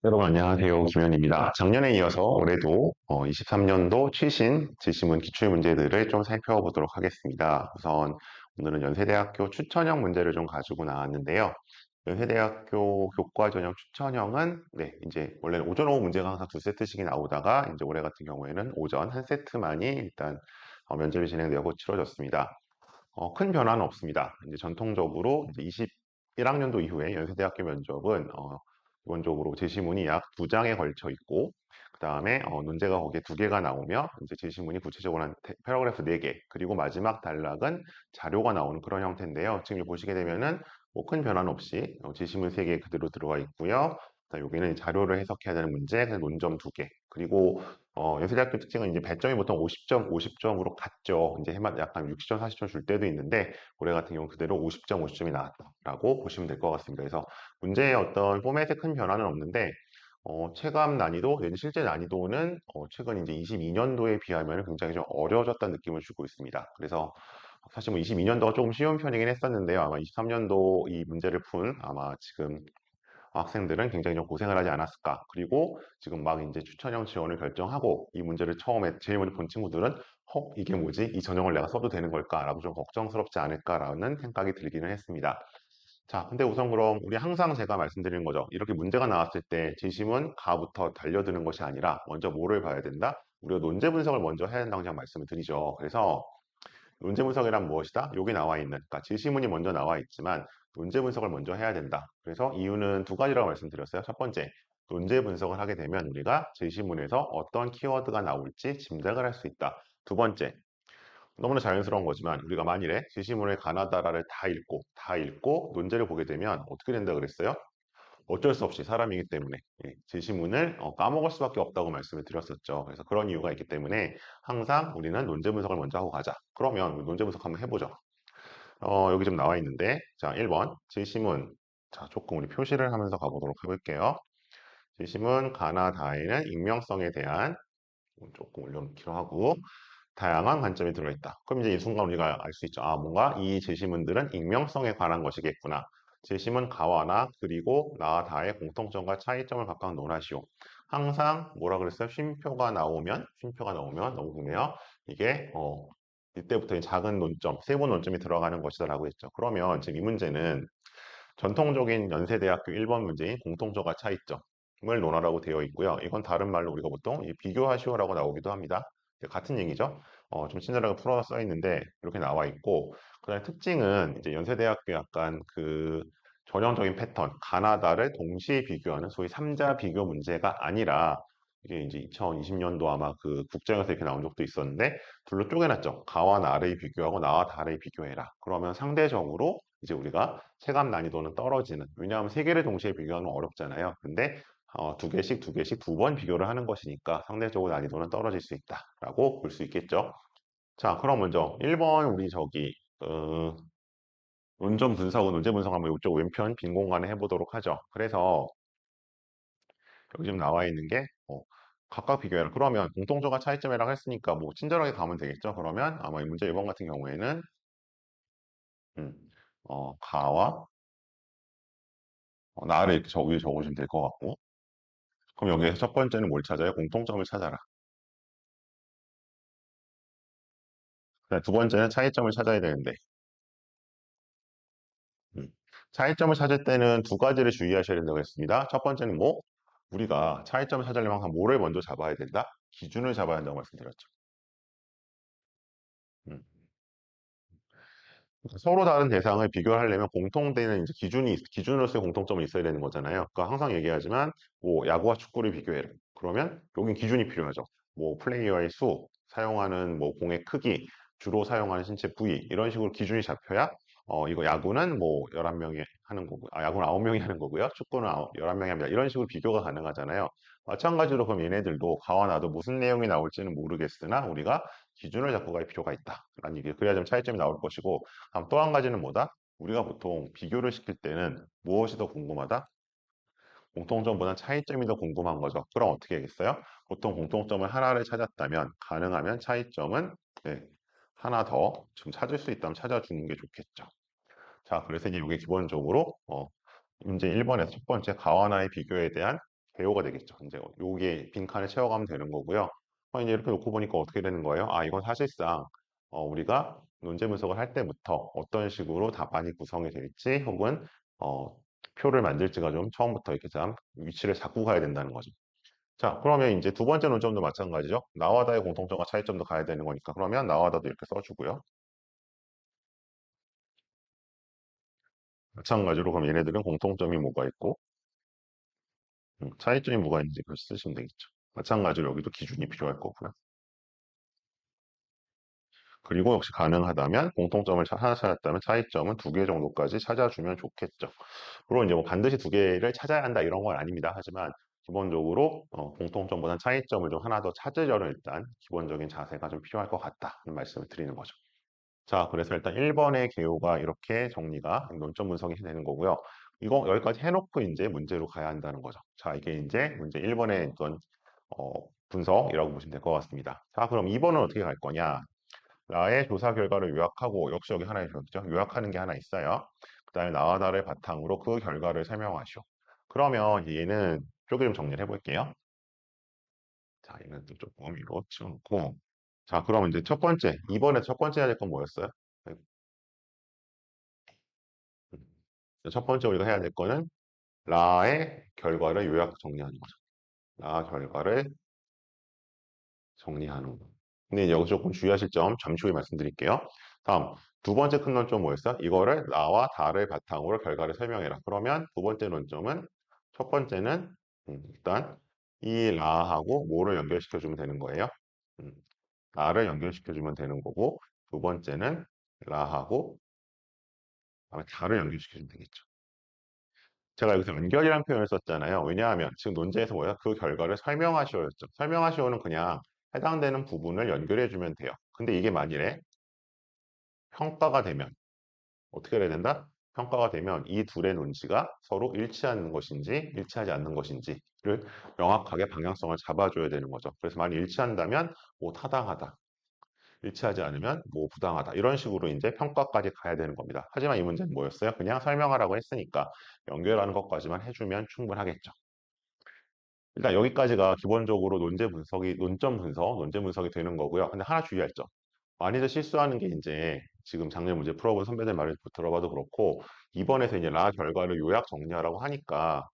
여러분 안녕하세요. 김현입니다. 작년에 이어서 올해도 23년도 최신 지시문 기출문제들을 좀 살펴보도록 하겠습니다. 우선 오늘은 연세대학교 추천형 문제를 좀 가지고 나왔는데요. 연세대학교 교과전형 추천형은 이제 원래는 오전 오후 문제가 항상 두 세트씩이 나오다가 이제 올해 같은 경우에는 오전 한 세트만이 일단 면접이 진행되고 치러졌습니다. 큰 변화는 없습니다. 이제 전통적으로 이제 21학년도 이후에 연세대학교 면접은 기본적으로 제시문이 약 두 장에 걸쳐 있고, 그 다음에 논제가 거기에 두 개가 나오며 이제 제시문이 구체적으로 한 패러그래프 4개, 그리고 마지막 단락은 자료가 나오는 그런 형태인데요. 지금 보시게 되면은 뭐 큰 변화는 없이 제시문 3개 그대로 들어가 있고요. 여기는 자료를 해석해야 되는 문제, 그래서 논점 2개. 그리고 연세대학교 특징은 이제 배점이 보통 50점, 50점으로 갔죠. 이제 해만 약간 60점, 40점 줄 때도 있는데 올해 같은 경우 그대로 50점, 50점이 나왔다라고 보시면 될 것 같습니다. 그래서 문제의 어떤 포맷에 큰 변화는 없는데 체감 난이도, 내지 실제 난이도는 최근 이제 22년도에 비하면 굉장히 좀 어려워졌다는 느낌을 주고 있습니다. 그래서 사실 뭐 22년도가 조금 쉬운 편이긴 했었는데요. 아마 23년도 이 문제를 푼 아마 지금 학생들은 굉장히 좀 고생을 하지 않았을까. 그리고 지금 막 이제 추천형 지원을 결정하고 이 문제를 처음에 제일 먼저 본 친구들은 이게 뭐지? 이 전형을 내가 써도 되는 걸까라고 좀 걱정스럽지 않을까라는 생각이 들기는 했습니다. 자, 근데 우선 그럼 우리 항상 제가 말씀드리는 거죠. 이렇게 문제가 나왔을 때 지심은 가부터 달려드는 것이 아니라 먼저 뭐를 봐야 된다? 우리가 논제 분석을 먼저 해야 된다고 그냥 말씀을 드리죠. 그래서 논제 분석이란 무엇이다? 여기 나와 있는, 그러니까 지시문이 먼저 나와 있지만 논제 분석을 먼저 해야 된다. 그래서 이유는 두 가지라고 말씀드렸어요. 첫 번째, 논제 분석을 하게 되면 우리가 제시문에서 어떤 키워드가 나올지 짐작을 할 수 있다. 두 번째, 너무나 자연스러운 거지만 우리가 만일에 제시문의 가나다라를 다 읽고 논제를 보게 되면 어떻게 된다 그랬어요? 어쩔 수 없이 사람이기 때문에 제시문을 까먹을 수밖에 없다고 말씀을 드렸었죠. 그래서 그런 이유가 있기 때문에 항상 우리는 논제 분석을 먼저 하고 가자. 그러면 우리 논제 분석 한번 해보죠. 여기 좀 나와 있는데, 자, 1번 제시문. 자, 조금 우리 표시를 하면서 가보도록 해볼게요. 제시문 가나다에는 익명성에 대한 조금 올려놓기로 하고 다양한 관점이 들어있다. 그럼 이제 이 순간 우리가 알 수 있죠. 아, 뭔가 이 제시문들은 익명성에 관한 것이겠구나. 제시문 가와나 그리고 나다의 공통점과 차이점을 각각 논하시오. 항상 뭐라 그랬어요? 쉼표가 나오면 너무 좋네요. 이게 이때부터 작은 논점, 세부 논점이 들어가는 것이다라고 했죠. 그러면 지금 이 문제는 전통적인 연세대학교 1번 문제인 공통점과 차이점을 논하라고 되어 있고요. 이건 다른 말로 우리가 보통 비교하시오라고 나오기도 합니다. 같은 얘기죠. 좀 친절하게 풀어서 써 있는데 이렇게 나와 있고, 그다음에 특징은 이제 연세대학교 약간 그 전형적인 패턴, 가나다를 동시에 비교하는 소위 3자 비교 문제가 아니라 이게 이제 2020년도 아마 그 국정에서 이렇게 나온 적도 있었는데 둘로 쪼개놨죠. 가와 나를 비교하고 나와 다를 비교해라. 그러면 상대적으로 이제 우리가 체감 난이도는 떨어지는. 왜냐하면 세 개를 동시에 비교하면 어렵잖아요. 근데 두 개씩 두 개씩 두 번 비교를 하는 것이니까 상대적으로 난이도는 떨어질 수 있다라고 볼 수 있겠죠. 자, 그럼 먼저 1번 우리 저기 논점 분석은 논제 분석 한번 이쪽 왼편 빈 공간에 해보도록 하죠. 그래서 여기 지금 나와 있는 게 각각 비교해라. 그러면 공통점과 차이점이라고 했으니까 뭐 친절하게 가면 되겠죠. 그러면 아마 이 문제 1번 같은 경우에는 가와 나를 이렇게 위에 적으시면 될 것 같고, 그럼 여기에서 첫 번째는 뭘 찾아요? 공통점을 찾아라. 두 번째는 차이점을 찾아야 되는데, 음, 차이점을 찾을 때는 두 가지를 주의하셔야 된다고 했습니다. 첫 번째는 뭐? 우리가 차이점을 찾으려면 항상 뭐를 먼저 잡아야 된다? 기준을 잡아야 한다고 말씀드렸죠. 음. 서로 다른 대상을 비교하려면 공통되는 이제 기준으로서의 공통점이 있어야 되는 거잖아요. 그러니까 항상 얘기하지만, 뭐, 야구와 축구를 비교해라. 그러면 여긴 기준이 필요하죠. 뭐, 플레이어의 수, 사용하는 뭐, 공의 크기, 주로 사용하는 신체 부위, 이런 식으로 기준이 잡혀야, 이거 야구는 뭐, 11명이 하는 거고, 야구는 9명이 하는 거고요. 축구는 11명이 합니다. 이런 식으로 비교가 가능하잖아요. 마찬가지로 그럼 얘네들도 가와 나도 무슨 내용이 나올지는 모르겠으나, 우리가 기준을 잡고 갈 필요가 있다. 라는 얘기. 그래야 좀 차이점이 나올 것이고, 다음 또 한 가지는 뭐다? 우리가 보통 비교를 시킬 때는 무엇이 더 궁금하다? 공통점보다 차이점이 더 궁금한 거죠. 그럼 어떻게 하겠어요? 보통 공통점을 하나를 찾았다면 가능하면 차이점은 하나 더 좀 찾을 수 있다면 찾아주는 게 좋겠죠. 자, 그래서 이제 이게 기본적으로 문제 1번에서 첫 번째 가와나의 비교에 대한 개요가 되겠죠. 이제 요게 빈칸을 채워가면 되는 거고요. 이제 이렇게 놓고 보니까 어떻게 되는 거예요? 아, 이건 사실상 우리가 논제 분석을 할 때부터 어떤 식으로 답안이 구성이 될지 혹은 어, 표를 만들지가 좀 처음부터 이렇게 참 위치를 잡고 가야 된다는 거죠. 자, 그러면 이제 두 번째 논점도 마찬가지죠. 나와다의 공통점과 차이점도 가야 되는 거니까 그러면 나와다도 이렇게 써주고요. 마찬가지로 그럼 얘네들은 공통점이 뭐가 있고 차이점이 뭐가 있는지 그걸 쓰시면 되겠죠. 마찬가지로 여기도 기준이 필요할 거고요. 그리고 역시 가능하다면 공통점을 하나 찾았다면 차이점은 두 개 정도까지 찾아주면 좋겠죠. 물론 이제 뭐 반드시 두 개를 찾아야 한다 이런 건 아닙니다. 하지만 기본적으로 공통점보다는 차이점을 좀 하나 더 찾으려는 일단 기본적인 자세가 좀 필요할 것 같다는 말씀을 드리는 거죠. 자, 그래서 일단 1번의 개요가 이렇게 정리가 논점 분석이 되는 거고요. 이거 여기까지 해놓고 이제 문제로 가야 한다는 거죠. 자, 이게 이제 문제 1번의 어떤 어, 분석이라고 보시면 될 것 같습니다. 자, 그럼 2번은 어떻게 갈 거냐? 나의 조사 결과를 요약하고 역시 여기 하나 있었죠. 요약하는 게 하나 있어요. 그다음에 나와 나를 바탕으로 그 결과를 설명하시오. 그러면 얘는 쪼개좀 정리를 해볼게요. 자, 얘는 또 조금 위로 치워놓고 자, 그럼 이제 첫 번째, 이번에 첫 번째 해야 될 건 뭐였어요? 첫 번째 우리가 해야 될 거는 라의 결과를 요약 정리하는 거죠. 라 결과를 정리하는 거. 근데 여기서 조금 주의하실 점 잠시 후에 말씀드릴게요. 다음, 두 번째 큰 논점 뭐였어? 이거를 나와 다를 바탕으로 결과를 설명해라. 그러면 두 번째 논점은 첫 번째는 일단 이 라하고 뭐를 연결시켜주면 되는 거예요? 음, 라를 연결시켜주면 되는 거고 두 번째는 라하고 그다음에 다를 연결시켜주면 되겠죠. 제가 여기서 연결이라는 표현을 썼잖아요. 왜냐하면 지금 논제에서 뭐야? 그 결과를 설명하시오였죠. 설명하시오는 그냥 해당되는 부분을 연결해주면 돼요. 근데 이게 만일에 평가가 되면 어떻게 해야 된다? 평가가 되면 이 둘의 논지가 서로 일치하는 것인지 일치하지 않는 것인지를 명확하게 방향성을 잡아줘야 되는 거죠. 그래서 만약 일치한다면 뭐 타당하다. 일치하지 않으면 뭐 부당하다. 이런 식으로 이제 평가까지 가야 되는 겁니다. 하지만 이 문제는 뭐였어요? 그냥 설명하라고 했으니까 연결하는 것까지만 해주면 충분하겠죠. 일단 여기까지가 기본적으로 논제 분석이, 논점 분석, 논제 분석이 되는 거고요. 근데 하나 주의할 점. 많이들 실수하는 게 이제 지금 작년 문제 풀어본 선배들 말을 들어봐도 그렇고 이번에서 이제 라 결과를 요약 정리하라고 하니까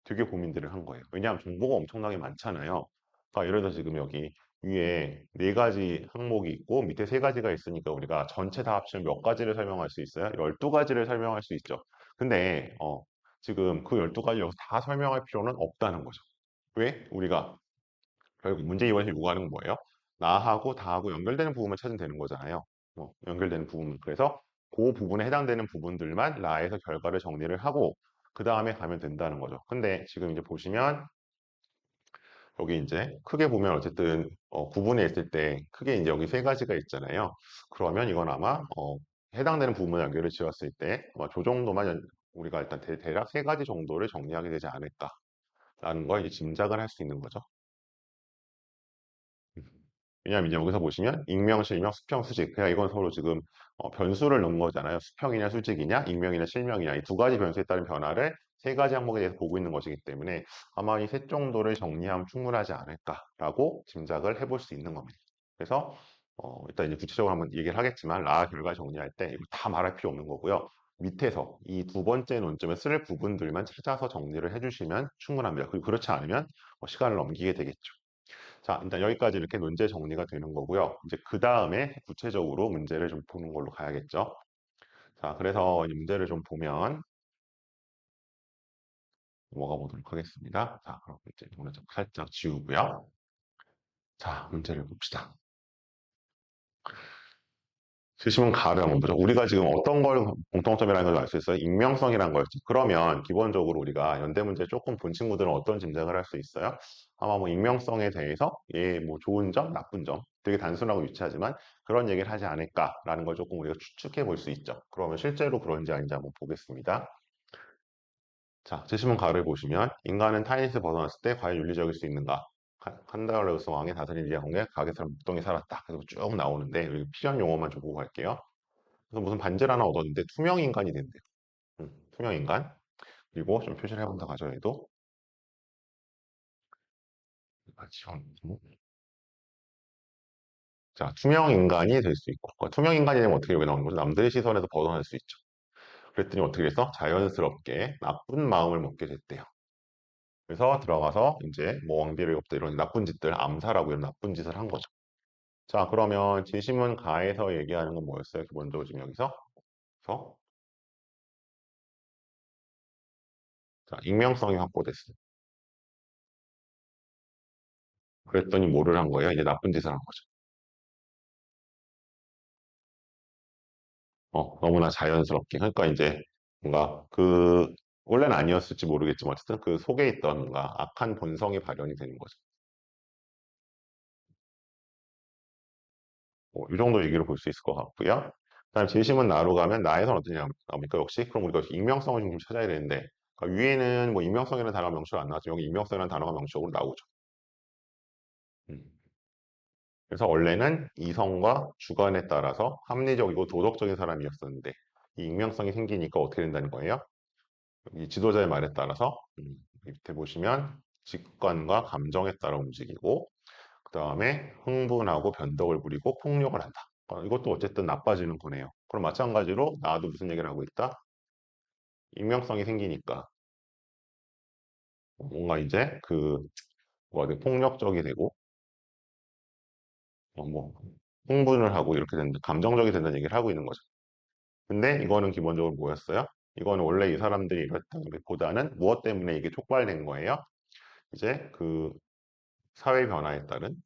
되게 고민들을 한 거예요. 왜냐하면 정보가 엄청나게 많잖아요. 그러니까 예를 들어서 지금 여기 위에 네 가지 항목이 있고 밑에 세 가지가 있으니까 우리가 전체 다 합치면 몇 가지를 설명할 수 있어요? 12가지를 설명할 수 있죠. 근데 지금 그 12가지 여기서 다 설명할 필요는 없다는 거죠. 왜? 우리가 결국 문제 이원에서 요구하는 건 뭐예요? 나하고 다하고 연결되는 부분만 찾으면 되는 거잖아요. 연결되는 부분. 그래서 그 부분에 해당되는 부분들만 라에서 결과를 정리를 하고 그 다음에 가면 된다는 거죠. 근데 지금 이제 보시면 여기 이제 크게 보면 어쨌든 구분해 있을 때 크게 이제 여기 세 가지가 있잖아요. 그러면 이건 아마 해당되는 부분을 연결을 지었을 때 아마 저 정도만 우리가 일단 대략 세 가지 정도를 정리하게 되지 않을까라는 걸 이제 짐작을 할 수 있는 거죠. 왜냐하면 이제 여기서 보시면 익명, 실명, 수평, 수직. 그냥 이건 서로 지금 변수를 넣은 거잖아요. 수평이냐 수직이냐, 익명이냐 실명이냐 이 두 가지 변수에 따른 변화를 세 가지 항목에 대해서 보고 있는 것이기 때문에 아마 이 셋 정도를 정리하면 충분하지 않을까라고 짐작을 해볼 수 있는 겁니다. 그래서 일단 이제 구체적으로 한번 얘기를 하겠지만 라 결과 정리할 때 이거 다 말할 필요 없는 거고요. 밑에서 이 두 번째 논점에 쓸 부분들만 찾아서 정리를 해주시면 충분합니다. 그리고 그렇지 않으면 시간을 넘기게 되겠죠. 자, 일단 여기까지 이렇게 논제 정리가 되는 거고요. 이제 그 다음에 구체적으로 문제를 좀 보는 걸로 가야겠죠. 자, 그래서 이 문제를 좀 보면 넘어가 보도록 하겠습니다. 자, 그럼 이제 오늘 좀 살짝 지우고요. 자, 문제를 봅시다. 주시면 가를 한번 보죠. 우리가 지금 어떤 걸 공통점이라는 걸 알 수 있어요? 익명성이라는 거였죠. 그러면 기본적으로 우리가 연대 문제 조금 본 친구들은 어떤 짐작을 할 수 있어요? 아마 뭐 익명성에 대해서 얘 뭐 좋은 점, 나쁜 점 되게 단순하고 유치하지만 그런 얘기를 하지 않을까라는 걸 조금 우리가 추측해 볼 수 있죠. 그러면 실제로 그런지 아닌지 한번 보겠습니다. 자, 제시문 가를 보시면 인간은 타인에서 벗어났을 때 과연 윤리적일 수 있는가? 칸다르우스 왕의 다스린 리아 공에 가게처럼 목동에 살았다. 그래서 쭉 나오는데 여기 필요한 용어만 좀 보고 갈게요. 그래서 무슨 반지를 하나 얻었는데 투명 인간이 된대요. 투명 인간. 그리고 좀 표시를 해본다 가정해도 지원. 자, 투명 인간이 될 수 있고. 그러니까 투명 인간이 되면 어떻게 여기 나오는 거죠? 남들의 시선에서 벗어날 수 있죠. 그랬더니 어떻게 해서 자연스럽게 나쁜 마음을 먹게 됐대요. 그래서 들어가서 이제 뭐 왕비를 없다 이런 나쁜 짓들, 암살하고 이런 나쁜 짓을 한 거죠. 자, 그러면 진심은 가에서 얘기하는 건 뭐였어요? 기본적으로 지금 여기서? 그래서 자, 익명성이 확보됐어요. 그랬더니 뭐를 한 거예요? 이제 나쁜 짓을 한 거죠. 너무나 자연스럽게. 그러니까 이제 뭔가 원래는 아니었을지 모르겠지만 어쨌든 그 속에 있던 뭔가 악한 본성이 발현이 되는 거죠. 이 정도 얘기를 볼 수 있을 것 같고요. 그다음 재심은 나로 가면 나에선 어떻게 나옵니까? 역시 그럼 우리가 익명성을 좀 찾아야 되는데 그러니까 위에는 뭐 익명성이라는 단어가 명시가 안 나왔죠. 여기 익명성이라는 단어가 명시적으로 나오죠. 음. 그래서 원래는 이성과 주관에 따라서 합리적이고 도덕적인 사람이었었는데 이 익명성이 생기니까 어떻게 된다는 거예요? 이 지도자의 말에 따라서 밑에 보시면 직관과 감정에 따라 움직이고 그 다음에 흥분하고 변덕을 부리고 폭력을 한다. 이것도 어쨌든 나빠지는 거네요. 그럼 마찬가지로 나도 무슨 얘기를 하고 있다? 익명성이 생기니까 뭔가 이제 뭐가 폭력적이 되고 뭐 흥분을 하고 이렇게 된다. 감정적이 된다는 얘기를 하고 있는 거죠. 근데 이거는 기본적으로 뭐였어요? 이거는 원래 이 사람들이 이랬다는 것보다는 무엇 때문에 이게 촉발된 거예요? 이제 사회 변화에 따른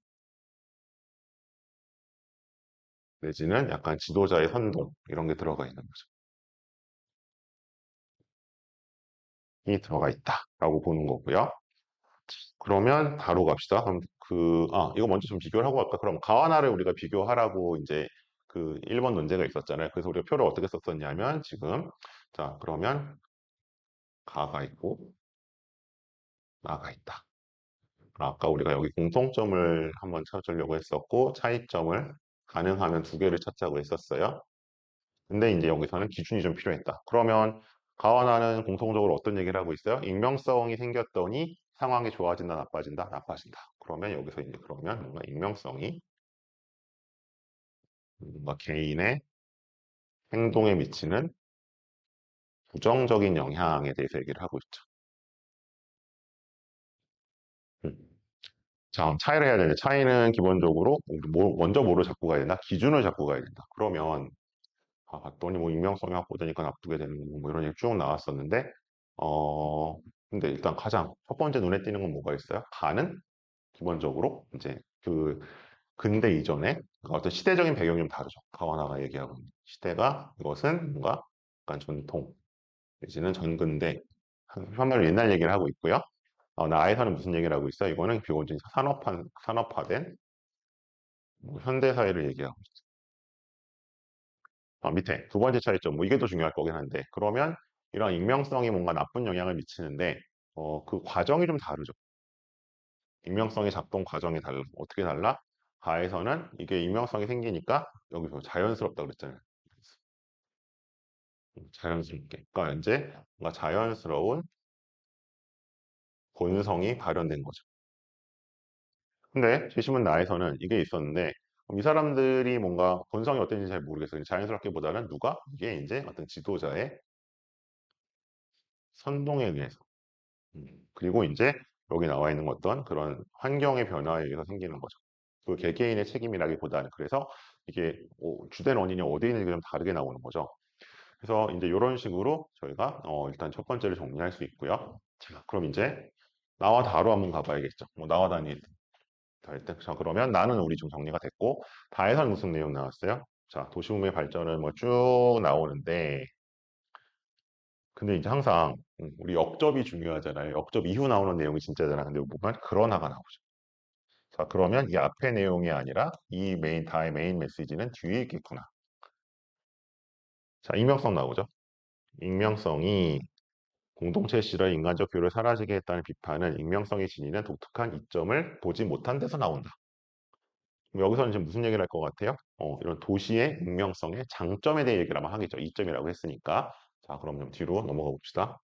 내지는 약간 지도자의 선동 이런 게 들어가 있는 거죠. 이 들어가 있다라고 보는 거고요. 그러면 바로 갑시다. 그럼 이거 먼저 좀 비교를 하고 갈까? 그럼 가와나를 우리가 비교하라고 이제 1번 논제가 있었잖아요. 그래서 우리가 표를 어떻게 썼었냐면 지금 자, 그러면 가가 있고 나가 있다. 그럼 아까 우리가 여기 공통점을 한번 찾으려고 했었고 차이점을 가능하면 두 개를 찾자고 했었어요. 근데 이제 여기서는 기준이 좀 필요했다. 그러면 가와나는 공통적으로 어떤 얘기를 하고 있어요? 익명성이 생겼더니 상황이 좋아진다, 나빠진다, 나빠진다. 그러면 여기서 이제 그러면 뭔가 익명성이 뭔가 개인의 행동에 미치는 부정적인 영향에 대해서 얘기를 하고 있죠. 음. 자, 그럼 차이를 해야 되는데 차이는 기본적으로 먼저 뭐를 잡고 가야 된다? 기준을 잡고 가야 된다. 그러면 봤더니 뭐 익명성이 확보되니까 나쁘게 되는 거뭐 이런 얘기 쭉 나왔었는데 어 근데 일단 가장 첫 번째 눈에 띄는 건 뭐가 있어요? 가는 기본적으로 이제 근대 이전에 어떤 시대적인 배경이 좀 다르죠. 가와나가 얘기하고 있는 시대가 이것은 뭔가 약간 전통 내지는 전근대 한말로 옛날 얘기를 하고 있고요. 나에서는 무슨 얘기를 하고 있어? 이거는 비교적 산업화된 뭐 현대 사회를 얘기하고 있죠. 밑에 두 번째 차이점, 뭐 이게 더 중요할 거긴 한데 그러면 이런 익명성이 뭔가 나쁜 영향을 미치는데 그 과정이 좀 다르죠. 익명성의 작동 과정이 달라. 어떻게 달라? 가에서는 이게 익명성이 생기니까 여기서 자연스럽다 그랬잖아요. 자연스럽게. 그러니까 이제 뭔가 자연스러운 본성이 발현된 거죠. 근데 제시문 나에서는 이게 있었는데 이 사람들이 뭔가 본성이 어땠는지 잘 모르겠어요. 자연스럽게보다는 누가? 이게 이제 어떤 지도자의 선동에 의해서 그리고 이제 여기 나와 있는 어떤 그런 환경의 변화에 의해서 생기는 거죠. 그 개개인의 책임이라기보다는 그래서 이게 주된 원인이 어디에 있는지 좀 다르게 나오는 거죠. 그래서 이제 이런 식으로 저희가 일단 첫 번째를 정리할 수 있고요. 자, 그럼 이제 나와 다로 한번 가봐야겠죠. 뭐 나와 다니 할 때. 자, 그러면 나는 우리 좀 정리가 됐고 다에서는 무슨 내용 나왔어요? 자, 도시문명의 발전은 뭐 쭉 나오는데 근데 이제 항상 우리 역접이 중요하잖아요. 역접 이후 나오는 내용이 진짜잖아. 근데 보면 그러나가 나오죠. 자, 그러면 이 앞의 내용이 아니라 이 다의 메인 메시지는 뒤에 있겠구나. 자, 익명성 나오죠. 익명성이 공동체 시절 인간적 교류를 사라지게 했다는 비판은 익명성이 지니는 독특한 이점을 보지 못한 데서 나온다. 그럼 여기서는 지금 무슨 얘기를 할 것 같아요? 이런 도시의 익명성의 장점에 대해 얘기를 아마 하겠죠. 이점이라고 했으니까. 자, 그럼 좀 뒤로 넘어가 봅시다.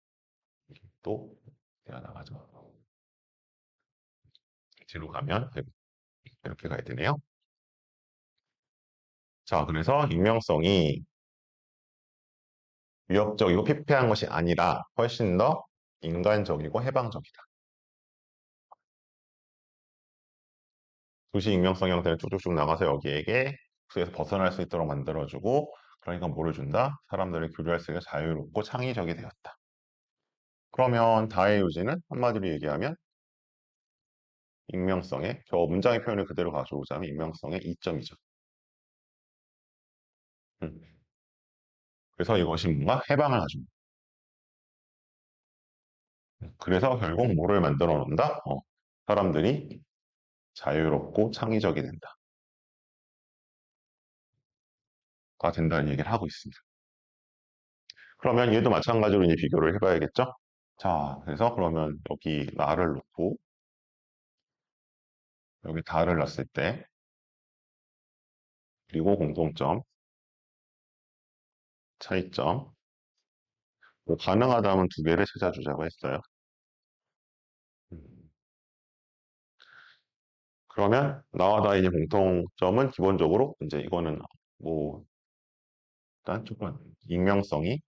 또, 대화 나가죠. 뒤로 가면 이렇게 가야 되네요. 자, 그래서 익명성이 위협적이고 피폐한 것이 아니라 훨씬 더 인간적이고 해방적이다. 도시 익명성 형태를 쭉쭉쭉 나가서 여기에게 그에서 벗어날 수 있도록 만들어주고, 그러니까 뭐를 준다? 사람들이 교류할 수 있게 자유롭고 창의적이 되었다. 그러면 다의 요지는 한마디로 얘기하면 익명성의, 저 문장의 표현을 그대로 가져오자면 익명성의 이점이죠. 음. 그래서 이것이 뭔가 해방을 가집니다. 그래서 결국 뭐를 만들어 놓는다? 사람들이 자유롭고 창의적이 된다. 가 된다는 얘기를 하고 있습니다. 그러면 얘도 마찬가지로 이제 비교를 해봐야겠죠? 자, 그래서 그러면 여기 나를 놓고 여기 다를 놨을 때 그리고 공통점, 차이점, 뭐 가능하다면 두 개를 찾아주자고 했어요. 음, 그러면 나와 다인의 공통점은 기본적으로 이제 이거는 뭐 일단 조금 익명성이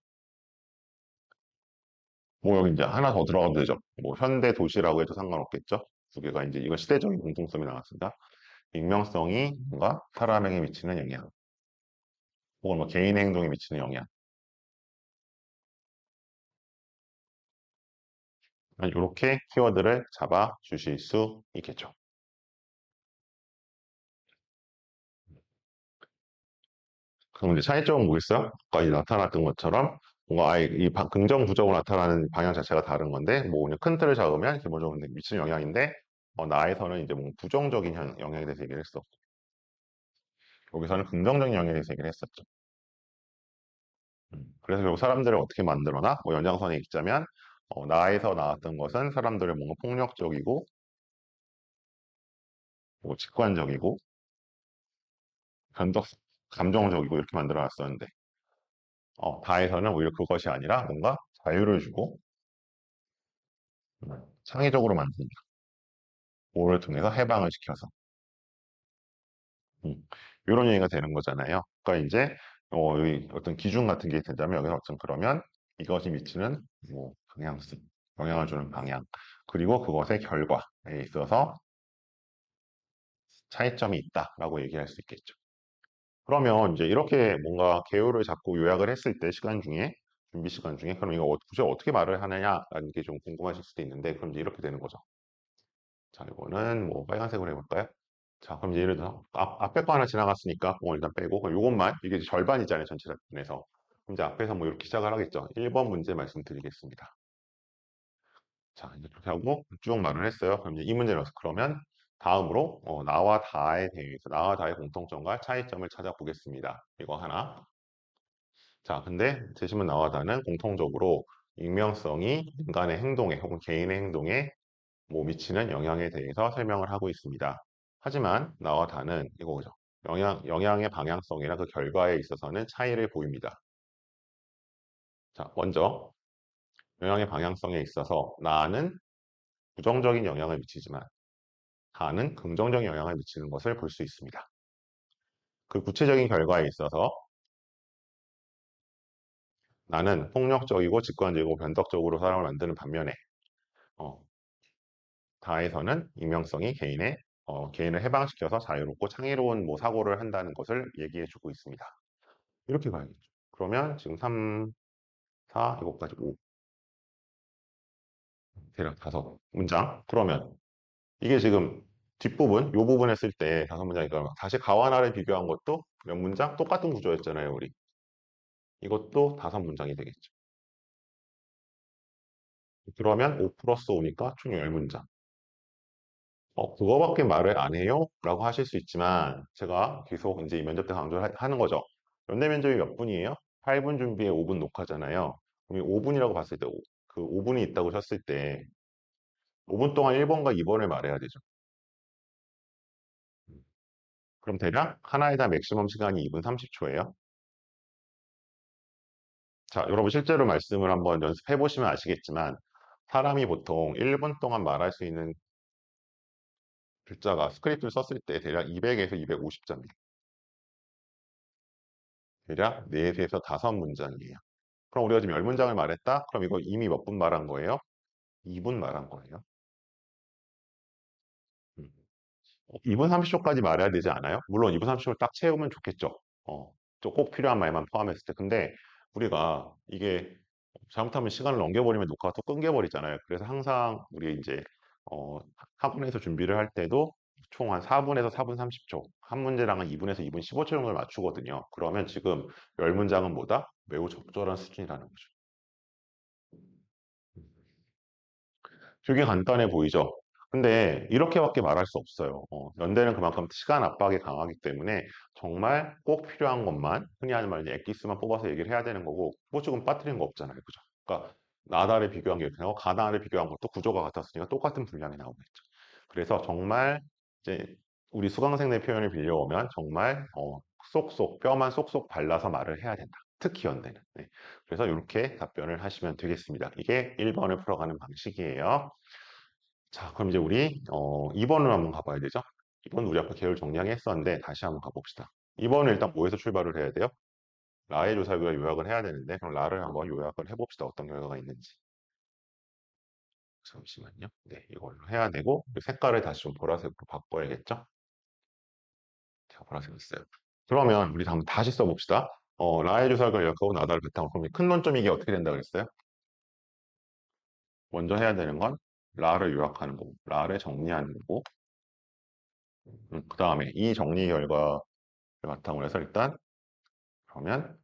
뭐 여기 이제 하나 더 들어가도 되죠. 뭐 현대 도시라고 해도 상관없겠죠. 두 개가 이제 이거 시대적인 공통점이 나왔습니다. 익명성이 뭔가 사람에게 미치는 영향, 혹은 뭐 개인의 행동에 미치는 영향. 이렇게 키워드를 잡아 주실 수 있겠죠. 그럼 이제 차이점은 뭐겠어요? 아까 이 나타났던 것처럼 뭔가 아예 이 긍정 부정으로 나타나는 방향 자체가 다른 건데 뭐 그냥 큰 틀을 잡으면 기본적으로 미치는 영향인데 나에서는 이제 뭐 부정적인 영향에 대해서 얘기를 했어. 여기서는 긍정적인 영향에 대해서 얘기를 했었죠. 그래서 결국 사람들을 어떻게 만들어나? 뭐 연장선에 있자면 나에서 나왔던 것은 사람들을 뭔가 폭력적이고 뭐 직관적이고 변덕 감정적이고 이렇게 만들어 놨었는데 다에서는 오히려 그것이 아니라 뭔가 자유를 주고 창의적으로 만든다. 뭐를 통해서 해방을 시켜서 음, 이런 얘기가 되는 거잖아요. 그러니까 이제 여기 어떤 기준 같은 게 된다면 여기서 어떤 그러면 이것이 미치는 뭐 방향성, 영향을 주는 방향, 그리고 그것의 결과에 있어서 차이점이 있다라고 얘기할 수 있겠죠. 그러면 이제 이렇게 뭔가 개요를 잡고 요약을 했을 때 시간 중에 준비 시간 중에 그럼 이거 굳이 어떻게 말을 하느냐라는 게 좀 궁금하실 수도 있는데 그럼 이제 이렇게 되는 거죠. 자, 이거는 뭐 빨간색으로 해볼까요? 자, 그럼 예를 들어 앞에 거 하나 지나갔으니까 그거 일단 빼고 그럼 요것만 이게 이제 절반이잖아요 전체 답변에서. 그럼 이제 앞에서 뭐 이렇게 시작을 하겠죠. 1번 문제 말씀드리겠습니다. 자, 이제 그렇게 하고 쭉 말을 했어요. 그럼 이제 이 문제를 그러면 다음으로 나와 다에 대해서 나와 다의 공통점과 차이점을 찾아보겠습니다. 이거 하나. 자, 근데 제시문 나와 다는 공통적으로 익명성이 인간의 행동에 혹은 개인의 행동에 뭐 미치는 영향에 대해서 설명을 하고 있습니다. 하지만 나와 다는 이거죠. 영향의 방향성이나 그 결과에 있어서는 차이를 보입니다. 자, 먼저 영향의 방향성에 있어서 나는 부정적인 영향을 미치지만 다는 긍정적인 영향을 미치는 것을 볼 수 있습니다. 그 구체적인 결과에 있어서 나는 폭력적이고 직관적이고 변덕적으로 사람을 만드는 반면에 어, 다에서는 익명성이 개인을 해방시켜서 자유롭고 창의로운 뭐 사고를 한다는 것을 얘기해주고 있습니다. 이렇게 가야겠죠. 그러면 지금 3, 4, 이것까지 5, 대략 5문장. 그러면 이게 지금 뒷부분, 이 부분 했을 때 5문장이니까 다시 가와 나를 비교한 것도 몇 문장? 똑같은 구조였잖아요, 우리. 이것도 5문장이 되겠죠. 그러면 5 플러스 5니까 총 10문장. 그거밖에 말을 안 해요? 라고 하실 수 있지만 제가 계속 이제 이 면접 때 강조를 하는 거죠. 연대 면접이 몇 분이에요? 8분 준비에 5분 녹화잖아요. 그럼 5분이라고 봤을 때 그 5분이 있다고 쳤을 때 5분 동안 1번과 2번을 말해야 되죠. 그럼 대략 하나에 다 맥시멈 시간이 2분 30초예요. 자, 여러분 실제로 말씀을 한번 연습해 보시면 아시겠지만 사람이 보통 1분 동안 말할 수 있는 글자가 스크립트를 썼을 때 대략 200에서 250점이에요. 대략 4에서 5문장이에요. 그럼 우리가 지금 10문장을 말했다? 그럼 이거 이미 몇 분 말한 거예요? 2분 말한 거예요. 음. 2분 30초까지 말해야 되지 않아요? 물론 2분 30초를 딱 채우면 좋겠죠. 꼭 필요한 말만 포함했을 때. 근데 우리가 이게 잘못하면 시간을 넘겨버리면 녹화가 또 끊겨버리잖아요. 그래서 항상 우리 이제 어, 학원에서 준비를 할 때도 총 한 4분에서 4분 30초, 한 문제랑은 2분에서 2분 15초 정도를 맞추거든요. 그러면 지금 10문장은 뭐다? 매우 적절한 수준이라는 거죠. 되게 간단해 보이죠? 근데 이렇게밖에 말할 수 없어요. 연대는 그만큼 시간 압박이 강하기 때문에 정말 꼭 필요한 것만 흔히 하는 말 이제 엑기스만 뽑아서 얘기를 해야 되는 거고 뭐 조금 빠뜨린 거 없잖아요. 그죠? 그러니까 나다를 비교한 게 이렇게 나고 가나를 비교한 것도 구조가 같았으니까 똑같은 분량이 나오겠죠. 그래서 정말 이제 우리 수강생들 표현을 빌려오면 정말 쏙쏙 뼈만 쏙쏙 발라서 말을 해야 된다. 특히 연대는. 네. 그래서 이렇게 답변을 하시면 되겠습니다. 이게 1번을 풀어가는 방식이에요. 자, 그럼 이제 우리 2번으로 한번 가봐야 되죠? 2번 우리 아까 계열 정리하기 했었는데 다시 한번 가봅시다. 2번은 일단 뭐에서 출발을 해야 돼요? 라의 조사결과 요약을 해야 되는데 그럼 라를 한번 요약을 해봅시다. 어떤 결과가 있는지. 잠시만요. 네, 이걸로 해야 되고 색깔을 다시 좀 보라색으로 바꿔야겠죠? 자, 보라색 있어요. 그러면 우리 한번 다시 써봅시다. 라의 조사결과 요약하고 나다를 바탕으로 그럼 큰 논점 이게 어떻게 된다 그랬어요? 먼저 해야 되는 건 라를 요약하는 거고 라를 정리하는 거고 그 다음에 이 정리 결과를 바탕으로 해서 일단 그러면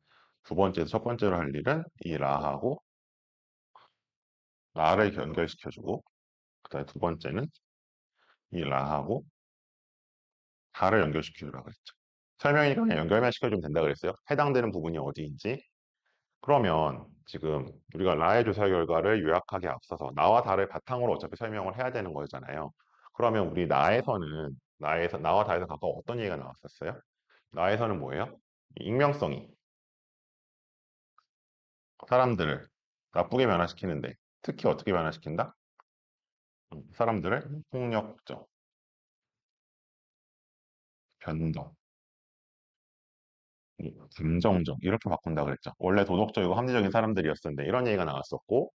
두 번째, 첫 번째로 할 일은 이 라하고 라를 연결시켜주고 그다음에 두 번째는 이 라하고 다를 연결시켜주라고 했죠. 설명이니까 그냥 연결만 시켜주면 된다 그랬어요. 해당되는 부분이 어디인지. 그러면 지금 우리가 라의 조사 결과를 요약하기 앞서서 나와 다를 바탕으로 어차피 설명을 해야 되는 거잖아요. 그러면 우리 나에서 나와 다에서 각각 어떤 얘기가 나왔었어요? 나에서는 뭐예요? 익명성이 사람들을 나쁘게 변화시키는데 특히 어떻게 변화시킨다? 사람들을 폭력적, 변동, 감정적 이렇게 바꾼다 그랬죠. 원래 도덕적이고 합리적인 사람들이었었는데 이런 얘기가 나왔었고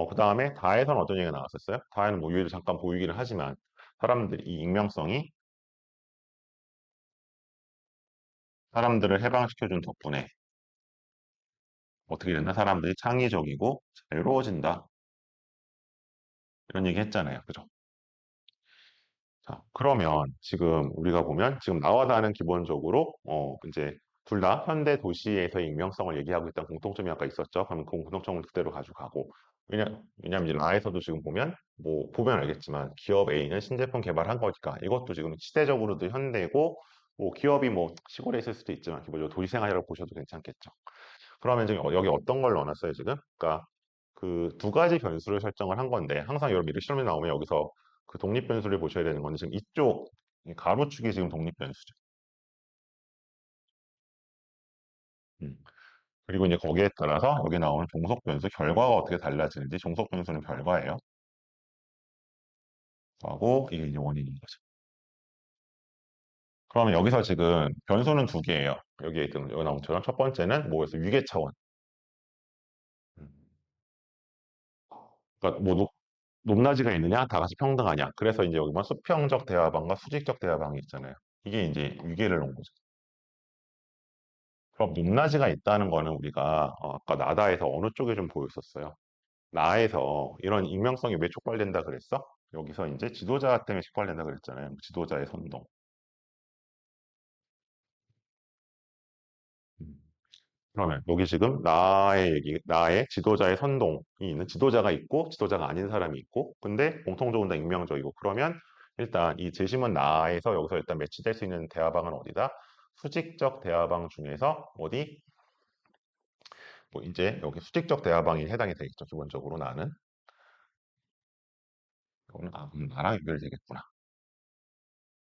그 다음에 다에서는 어떤 얘기가 나왔었어요? 다에는 뭐 위에도 잠깐 보이기는 하지만 사람들이 이 익명성이 사람들을 해방시켜준 덕분에 어떻게 된다? 사람들이 창의적이고 자유로워진다. 이런 얘기 했잖아요. 그죠? 자, 그러면 지금 우리가 보면 지금 나와 다는 기본적으로 이제 둘 다 현대 도시에서의 익명성을 얘기하고 있던 공통점이 아까 있었죠. 그럼 그 공통점을 그대로 가져가고 왜냐면 이제 나에서도 지금 보면 뭐 보면 알겠지만 기업 A는 신제품 개발한 거니까 이것도 지금 시대적으로도 현대고 뭐 기업이 뭐 시골에 있을 수도 있지만 기본적으로 도시 생활이라고 보셔도 괜찮겠죠. 그러면 지금 여기 어떤 걸 넣어놨어요 지금? 그러니까 그 두 가지 변수를 설정을 한 건데 항상 여러분 이렇게 시험에 나오면 여기서 그 독립 변수를 보셔야 되는 건데 지금 이쪽 이 가로축이 지금 독립 변수죠. 음. 그리고 이제 거기에 따라서 여기 나오는 종속 변수 결과가 어떻게 달라지는지 종속 변수는 결과예요. 하고 이게 이제 원인인 거죠. 그러면 여기서 지금 변수는 두 개예요. 여기에 있던 여기 나온 것처럼 첫 번째는 뭐였어? 위계 차원. 음. 그러니까 뭐 높낮이가 있느냐? 다 같이 평등하냐? 그래서 이제 여기 뭐 수평적 대화방과 수직적 대화방이 있잖아요. 이게 이제 위계를 놓은 거죠. 그럼 높낮이가 있다는 거는 우리가 아까 나다에서 어느 쪽에 좀 보였었어요. 나에서 이런 익명성이 왜 촉발된다 그랬어? 여기서 이제 지도자 때문에 촉발된다 그랬잖아요. 지도자의 선동. 음. 그러면 여기 지금 나의 지도자의 선동이 있는 지도자가 있고 지도자가 아닌 사람이 있고 근데 공통적으로 다 익명적이고 그러면 일단 이 재심은 나에서 여기서 일단 매치될 수 있는 대화방은 어디다? 수직적 대화방 중에서 어디? 뭐 이제 여기 수직적 대화방이 해당이 되겠죠. 기본적으로 나는. 이거는 나랑 연결되겠구나.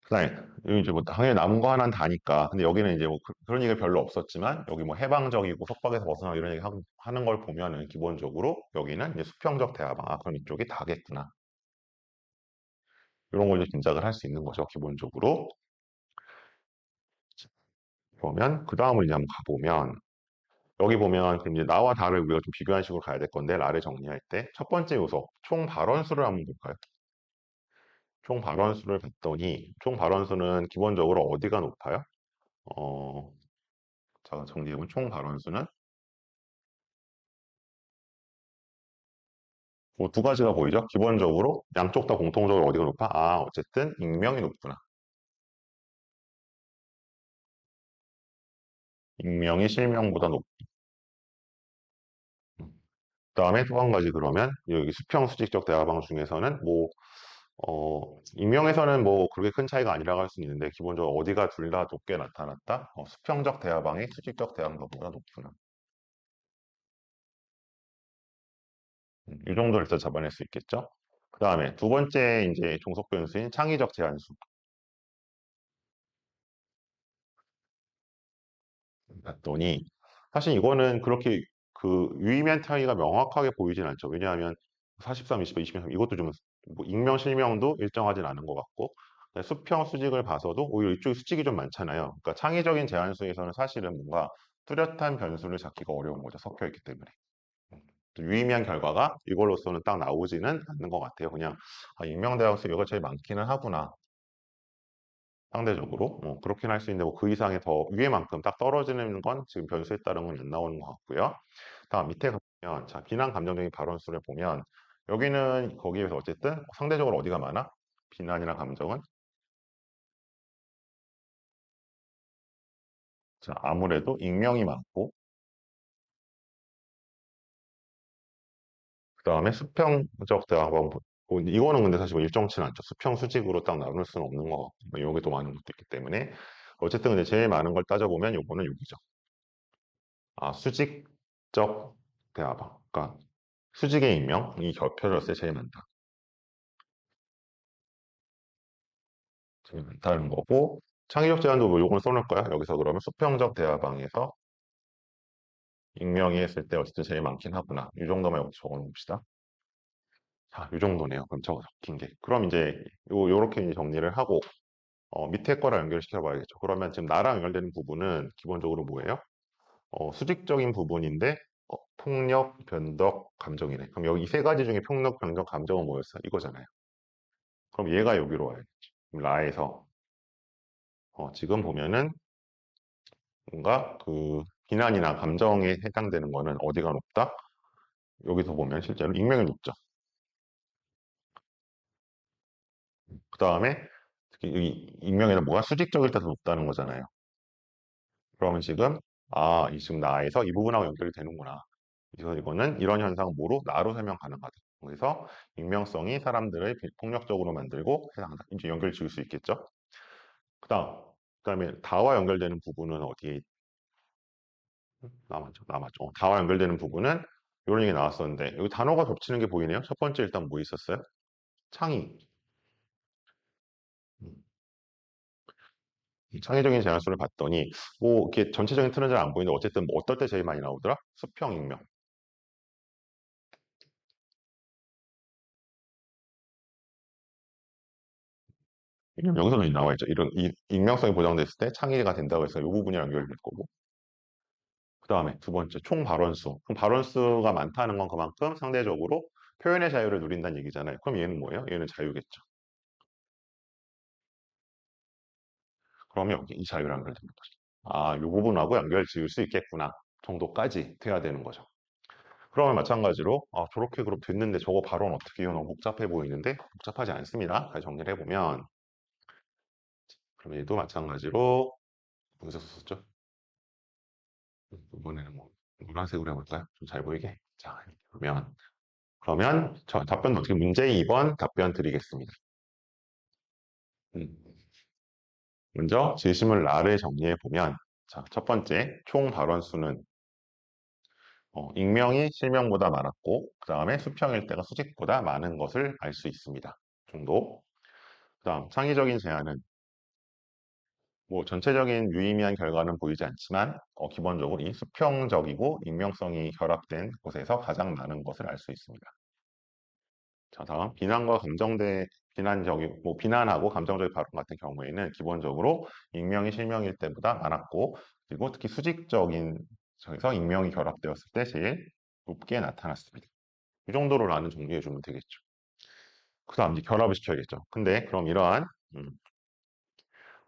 그다음에 여기 이제 뭐 당연히 남은 거 하나는 다니까. 근데 여기는 이제 뭐 런 얘기가 별로 없었지만 여기 뭐 해방적이고 속박에서 벗어나 이런 얘기 하는 걸 보면은 기본적으로 여기는 이제 수평적 대화방. 그럼 이쪽이 다겠구나. 이런 걸 이제 짐작을 할 수 있는 거죠, 기본적으로. 그러면 그 다음을 이제 한번 가보면 여기 보면 지금 이제 나와 다를 우리가 좀 비교한 식으로 가야 될 건데 라를 정리할 때 첫 번째 요소 총 발원수를 한번 볼까요? 총 발원수를 봤더니 총 발원수는 기본적으로 어디가 높아요? 어, 자 정리해보면 총 발원수는 뭐 두 가지가 보이죠? 기본적으로 양쪽 다 공통적으로 어디가 높아? 아 어쨌든 익명이 높구나. 익명이 실명보다 높. 그다음에 또 한 가지 그러면 여기 수평 수직적 대화방 중에서는 뭐 익명에서는 뭐 그렇게 큰 차이가 아니라고 할 수는 있는데 기본적으로 어디가 둘 다 높게 나타났다? 수평적 대화방이 수직적 대화방보다 높구나. 이 정도를 일단 잡아낼 수 있겠죠? 그 다음에 두 번째 이제 종속 변수인 창의적 제한수 봤더니 사실 이거는 그렇게 그 유의미한 차이가 명확하게 보이진 않죠. 왜냐하면 43, 25, 23 이것도 좀 뭐 익명, 실명도 일정하진 않은 것 같고 수평, 수직을 봐서도 오히려 이쪽에 수직이 좀 많잖아요. 그러니까 창의적인 제한수에서는 사실은 뭔가 뚜렷한 변수를 잡기가 어려운 거죠. 섞여 있기 때문에. 유의미한 결과가 이걸로서는 딱 나오지는 않는 것 같아요. 그냥 익명 대학수 이거 제일 많기는 하구나. 상대적으로 그렇긴 할 수 있는데 뭐 그 이상의 더 위에만큼 딱 떨어지는 건 지금 변수에 따른 건 안 나오는 것 같고요. 다음 밑에 가면 자 비난 감정적인 발언수를 보면 여기는 거기에 서 어쨌든 상대적으로 어디가 많아? 비난이나 감정은 자 아무래도 익명이 많고 그 다음에 수평적 대화방 이거는 근데 사실 뭐 일정치는 않죠. 수평 수직으로 딱 나눌 수는 없는 거 같고 뭐 여기 또 많은 것도 있기 때문에 어쨌든 근데 제일 많은 걸 따져보면 요거는 여기죠. 아 수직적 대화방 그러니까 수직의 익명이 겹쳐졌을 때 제일 많다. 제일 많다는 거고 창의적 제한도 뭐 요걸 써놓을 거야. 여기서 그러면 수평적 대화방에서 익명이 했을 때 어쨌든 제일 많긴 하구나. 이 정도만 여기 적어놓읍시다. 자, 이 정도네요. 그럼 적힌 게. 그럼 이제 요렇게 이제 정리를 하고 밑에 거랑 연결시켜 봐야겠죠. 그러면 지금 나랑 연결되는 부분은 기본적으로 뭐예요? 수직적인 부분인데 폭력, 변덕, 감정이네. 그럼 여기 이 세 가지 중에 폭력, 변덕, 감정은 뭐였어? 이거잖아요. 그럼 얘가 여기로 와야겠지. 그럼 라에서 지금 보면은 뭔가 그 비난이나 감정에 해당되는 거는 어디가 높다? 여기서 보면 실제로 익명이 높죠. 그 다음에 특히 이 익명에는 뭐가 수직적일 때도 높다는 거잖아요. 그러면 지금 이 지금 나에서 이 부분하고 연결이 되는구나. 그래서 이거는 이런 현상 뭐로 나로 설명 가능하다. 그래서 익명성이 사람들을 폭력적으로 만들고 해당한다. 이제 연결 지을 수 있겠죠. 그다음에 다와 연결되는 부분은 어디에 남았죠? 남았죠. 다와 연결되는 부분은 이런 얘기 나왔었는데 여기 단어가 겹치는 게 보이네요. 첫 번째 일단 뭐 있었어요? 창의. 음, 이 창의적인 제안수를 봤더니 뭐 이렇게 전체적인 틀은 잘 안 보이는데 어쨌든 뭐 어떨 때 제일 많이 나오더라? 수평 익명. 여기서는 나와 있죠. 이런 익명성이 보장됐을 때 창의가 된다고 해서 이 부분이 연결될 거고. 그 다음에 두 번째 총 발언수. 그럼 발언수가 많다는 건 그만큼 상대적으로 표현의 자유를 누린다는 얘기잖아요. 그럼 얘는 뭐예요? 얘는 자유겠죠. 그러면 여기 이 자유를 연결되는 거죠. 이 부분하고 연결 지을 수 있겠구나 정도까지 돼야 되는 거죠. 그러면 마찬가지로 저렇게 그럼 됐는데 저거 발언 어떻게 해요? 너무 복잡해 보이는데 복잡하지 않습니다. 다시 정리를 해보면 그럼 얘도 마찬가지로 어디서 썼죠? 이번에는 뭐 노란색으로 해볼까요? 좀 잘 보이게. 자, 이렇게 그러면 저 답변 어떻게 문제 2번 답변 드리겠습니다. 음, 먼저 질문을 나를 정리해 보면 자, 첫 번째 총 발언 수는 익명이 실명보다 많았고 그 다음에 수평일 때가 수직보다 많은 것을 알 수 있습니다. 정도. 그 다음 창의적인 제안은 뭐 전체적인 유의미한 결과는 보이지 않지만 기본적으로 이 수평적이고 익명성이 결합된 곳에서 가장 많은 것을 알 수 있습니다. 자, 다음 비난과 비난하고 감정적인 발언 같은 경우에는 기본적으로 익명이 실명일 때보다 많았고, 그리고 특히 수직적인 저기서 익명이 결합되었을 때 제일 높게 나타났습니다. 이 정도로 나는 정리해 주면 되겠죠. 그 다음 이제 결합을 시켜야겠죠. 근데 그럼 이러한 음,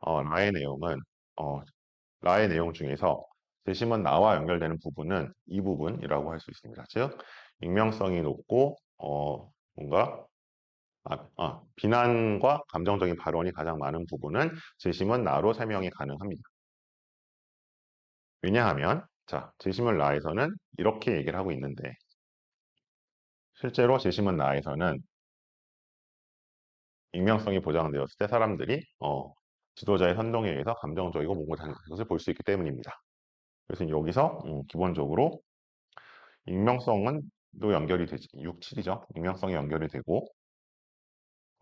라의 내용은 어, 라의 내용 중에서 재심은 나와 연결되는 부분은 이 부분이라고 할 수 있습니다. 즉 익명성이 높고 뭔가 비난과 감정적인 발언이 가장 많은 부분은 재심은 나로 설명이 가능합니다. 왜냐하면 자 재심은 나에서는 이렇게 얘기를 하고 있는데 실제로 재심은 나에서는 익명성이 보장되었을 때 사람들이 지도자의 선동에 의해서 감정적이고 몽골한 것을 볼 수 있기 때문입니다. 그래서 여기서 기본적으로 익명성은 또 연결이 되지 6, 7이죠. 익명성이 연결이 되고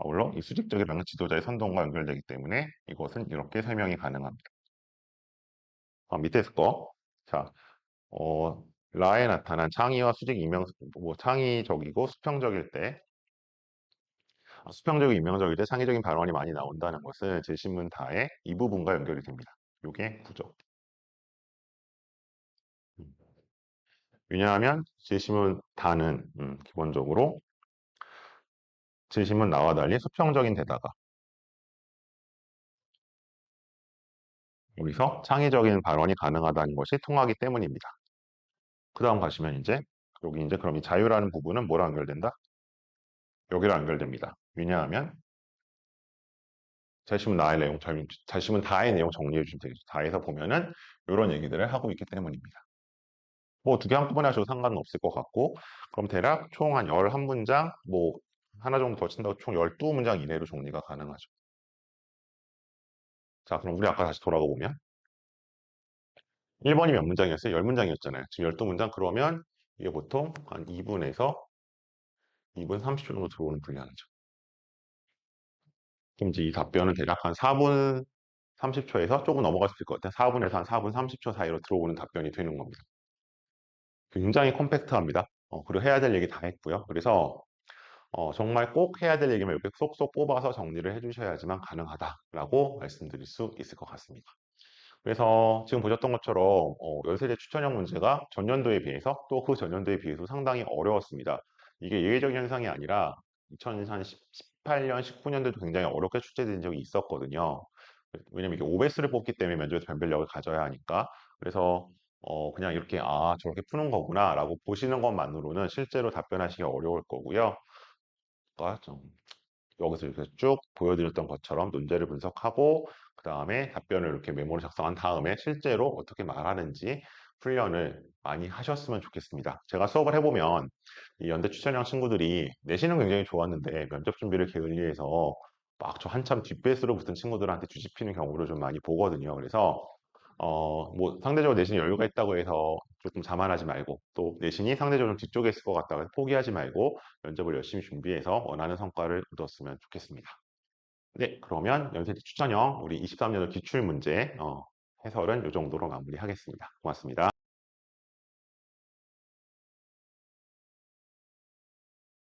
물론 이 수직적이라는 지도자의 선동과 연결되기 때문에 이것은 이렇게 설명이 가능합니다. 밑에서 거. 자, 라에 나타난 창의와 수직 익명, 창의적이고 수평적일 때, 수평적이고 익명적일 때 창의적인 발언이 많이 나온다는 것은 제시문 다의 이 부분과 연결이 됩니다. 이게 구조. 음. 왜냐하면 제시문 다는 기본적으로 제시문 나와 달리 수평적인 데다가 여기서 창의적인 발언이 가능하다는 것이 통하기 때문입니다. 그 다음 가시면 이제 여기 이제 그럼 이 자유라는 부분은 뭐랑 연결된다? 여기랑 연결됩니다. 왜냐하면 자신은 나의 내용, 자신은 다의 내용 정리해 주시면 되겠죠. 다에서 보면은 이런 얘기들을 하고 있기 때문입니다. 뭐 두 개 한꺼번에 하셔도 상관은 없을 것 같고 그럼 대략 총 한 11문장 뭐 하나 정도 더 친다고 총 12문장 이내로 정리가 가능하죠. 자 그럼 우리 아까 다시 돌아가 보면 1번이 몇 문장이었어요? 10문장이었잖아요. 지금 12문장 그러면 이게 보통 한 2분에서 2분 30초 정도 들어오는 분량이죠. 그럼 이제 이 답변은 대략 한 4분 30초에서 조금 넘어갈 수 있을 것 같아요. 4분에서 한 4분 30초 사이로 들어오는 답변이 되는 겁니다. 굉장히 컴팩트합니다. 그리고 해야 될 얘기 다 했고요. 그래서 정말 꼭 해야 될 얘기만 이렇게 쏙쏙 뽑아서 정리를 해주셔야지만 가능하다라고 말씀드릴 수 있을 것 같습니다. 그래서 지금 보셨던 것처럼 연세대 추천형 문제가 전년도에 비해서 또 그 전년도에 비해서 상당히 어려웠습니다. 이게 예외적인 현상이 아니라 2018년, 19년도에도 굉장히 어렵게 출제된 적이 있었거든요. 왜냐면 이게 OBS를 뽑기 때문에 면접에서 변별력을 가져야 하니까. 그래서 그냥 이렇게 저렇게 푸는 거구나 라고 보시는 것만으로는 실제로 답변하시기 어려울 거고요. 그러니까 좀 여기서 이렇게 쭉 보여드렸던 것처럼 논제를 분석하고 그 다음에 답변을 이렇게 메모를 작성한 다음에 실제로 어떻게 말하는지 훈련을 많이 하셨으면 좋겠습니다. 제가 수업을 해보면 이 연대 추천형 친구들이 내신은 굉장히 좋았는데 면접 준비를 게을리해서 막 저 한참 뒷배수로 붙은 친구들한테 뒤집히는 경우를 좀 많이 보거든요. 그래서 뭐 상대적으로 내신이 여유가 있다고 해서 조금 자만하지 말고 또 내신이 상대적으로 좀 뒤쪽에 있을 것 같다고 해서 포기하지 말고 면접을 열심히 준비해서 원하는 성과를 얻었으면 좋겠습니다. 네, 그러면 연세대 추천형 우리 23년도 기출문제 해설은 이 정도로 마무리하겠습니다. 고맙습니다.